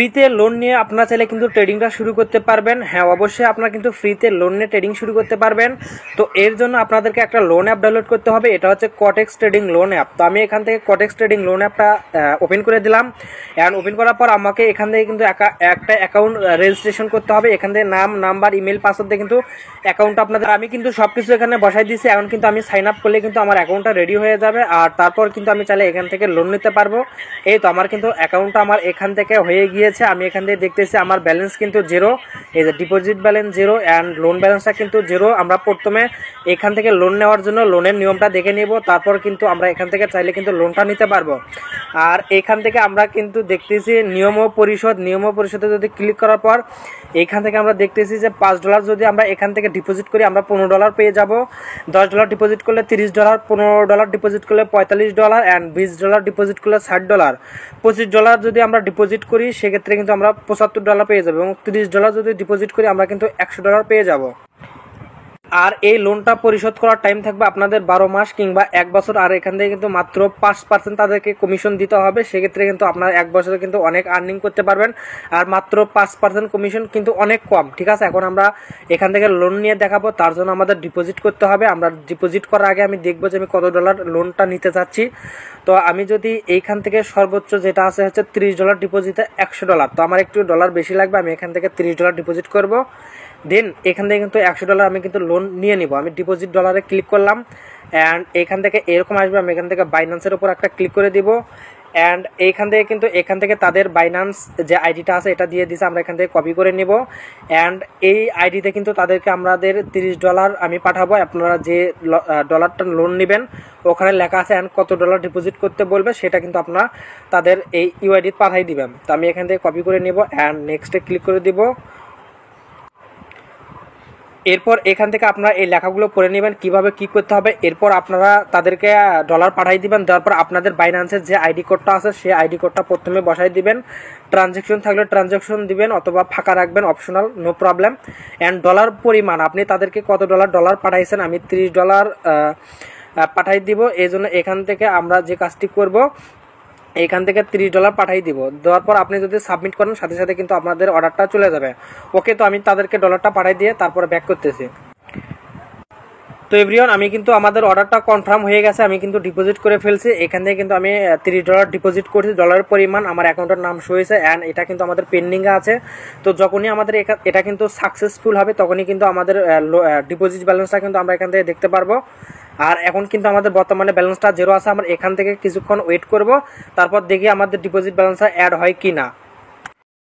ফ্রিতে লোন নিয়ে আপনারা চাইলে কিন্তু ট্রেডিংটা শুরু করতে পারবেন। হ্যাঁ, অবশ্যই আপনারা কিন্তু ফ্রিতে লোন নিয়ে ট্রেডিং শুরু করতে পারবেন। তো এর জন্য আপনাদেরকে একটা লোন অ্যাপ ডাউনলোড করতে হবে, এটা হচ্ছে কটেক্স ট্রেডিং লোন অ্যাপ। তো আমি এখান থেকে কটেক্স ট্রেডিং লোন অ্যাপটা ওপেন করে দিলাম। অ্যান্ড ওপেন করার পর আমাকে এখান থেকে কিন্তু একটা অ্যাকাউন্ট রেজিস্ট্রেশন করতে হবে। এখান থেকে নাম, নাম্বার, ইমেল, পাসওয়ার্ড দিয়ে কিন্তু অ্যাকাউন্টটা আপনাদের, আমি কিন্তু সব কিছু এখানে বসাই দিয়েছি। এখন কিন্তু আমি সাইন আপ করলে কিন্তু আমার অ্যাকাউন্টটা রেডি হয়ে যাবে। আর তারপর কিন্তু আমি চাইলে এখান থেকে লোন নিতে পারবো। এই তো আমার কিন্তু অ্যাকাউন্টটা আমার এখান থেকে হয়ে গিয়েছে। আমি এখান থেকে দেখতেছি আমার ব্যালেন্স কিন্তু জিরো, এই যে deposit balance zero and loan ব্যালেন্সটা কিন্তু জিরো। আমরা প্রথমে এখান থেকে লোন নেওয়ার জন্য লোনের নিয়মটা দেখে নিব, তারপর কিন্তু আমরা এখান থেকে চাইলে কিন্তু লোনটা নিতে পারবো। আর এখান থেকে আমরা কিন্তু দেখতেছি নিয়ম ও পরিশোধে যদি ক্লিক করার পর এখান থেকে আমরা দেখতেছি যে $5 যদি আমরা এখান থেকে ডিপোজিট করি আমরা $15 পেয়ে যাব। $10 ডিপোজিট করলে $30, $15 ডিপোজিট করলে $45 অ্যান্ড $20 ডিপোজিট করলে $60, $25 যদি আমরা ডিপোজিট করি সেক্ষেত্রে কিন্তু আমরা $75 পেয়ে যাবো এবং $30 যদি ডিপোজিট করি আমরা কিন্তু $100 পেয়ে যাব। আর এই লোনটা পরিশোধ করার টাইম থাকবে আপনাদের 12 মাস কিংবা 1 বছর। আর এখান থেকে কিন্তু মাত্র 5% তাদেরকে কমিশন দিতে হবে। সেক্ষেত্রে কিন্তু আপনার 1 বছরে কিন্তু অনেক আর্নিং করতে পারবেন। আর মাত্র 5% কমিশন কিন্তু অনেক কম, ঠিক আছে। এখন আমরা এখান থেকে লোন নিয়ে দেখাবো, তার জন্য আমাদের ডিপোজিট করতে হবে। আমরা ডিপোজিট করার আগে আমি দেখবো যে আমি কত ডলার লোনটা নিতে চাচ্ছি। তো আমি যদি এইখান থেকে সর্বোচ্চ যেটা আছে হচ্ছে $30 ডিপোজিটে $100, তো আমার একটু ডলার বেশি লাগবে, আমি এখান থেকে $30 ডিপোজিট করব। দেন এখান থেকে কিন্তু $100 আমি কিন্তু লোন নিয়ে নিব। আমি ডিপোজিট ডলারে ক্লিক করলাম অ্যান্ড এখান থেকে এরকম আসবে। আমি এখান থেকে বাইন্যান্সের উপর একটা ক্লিক করে দিব অ্যান্ড এখান থেকে তাদের বাইন্যান্স যে আইডিটা আছে এটা দিয়ে দিছে, আমরা এখান থেকে কপি করে নিব অ্যান্ড এই আইডিতে কিন্তু তাদেরকে আমাদের $30 আমি পাঠাবো। আপনারা যে ডলারটা লোন নেবেন ওখানে লেখা আছে অ্যান্ড কত ডলার ডিপোজিট করতে বলবে সেটা কিন্তু আপনারা তাদের এই ইউআইডি পাঠাই দিবেন। তো আমি এখান থেকে কপি করে নিব অ্যান্ড নেক্সটে ক্লিক করে দিব। এরপর এখান থেকে আপনারা এই লেখাগুলো পড়ে নেবেন কিভাবে কি করতে হবে। এরপর আপনারা তাদেরকে ডলার পাঠাই দিবেন। দেওয়ার পর আপনাদের বাইন্যান্সের যে আইডি কোডটা আছে সেই আইডি কোডটা প্রথমে বসাই দিবেন। ট্রানজ্যাকশন থাকলে ট্রানজ্যাকশন দিবেন অথবা ফাঁকা রাখবেন, optional, no problem. And dollar পরিমাণ আপনি তাদেরকে কত ডলার পাঠাইছেন, আমি $30 পাঠাই দিব। এই জন্য এখান থেকে আমরা যে কাজটি করব এখান থেকে $30 পাঠাই দিব। দেওয়ার পর আপনি যদি সাবমিট করেন সাথে সাথে কিন্তু আপনাদের অর্ডারটা চলে যাবে। ওকে, তো আমি তাদেরকে ডলারটা পাঠাই দিয়ে তারপরে ব্যাক করতেছি। তো এভরিওয়ান, আমি কিন্তু আমাদের অর্ডারটা কনফার্ম হয়ে গেছে, আমি কিন্তু ডিপোজিট করে ফেলছি। এখান থেকে কিন্তু আমি $30 ডিপোজিট করছি। ডলারের পরিমাণ আমার অ্যাকাউন্টের নাম শো হয়েছে অ্যান্ড এটা কিন্তু আমাদের পেন্ডিংয়ে আছে। তো যখনই আমাদের এটা কিন্তু সাকসেসফুল হবে তখনই কিন্তু আমাদের ডিপোজিট ব্যালেন্সটা কিন্তু আমরা এখান থেকে দেখতে পারবো। আর এখন কিন্তু আমাদের বর্তমানে ব্যালেন্সটা জিরো আছে। আমরা এখান থেকে কিছুক্ষণ ওয়েট করব, তারপর দেখি আমাদের ডিপোজিট ব্যালেন্সটা অ্যাড হয় কি না।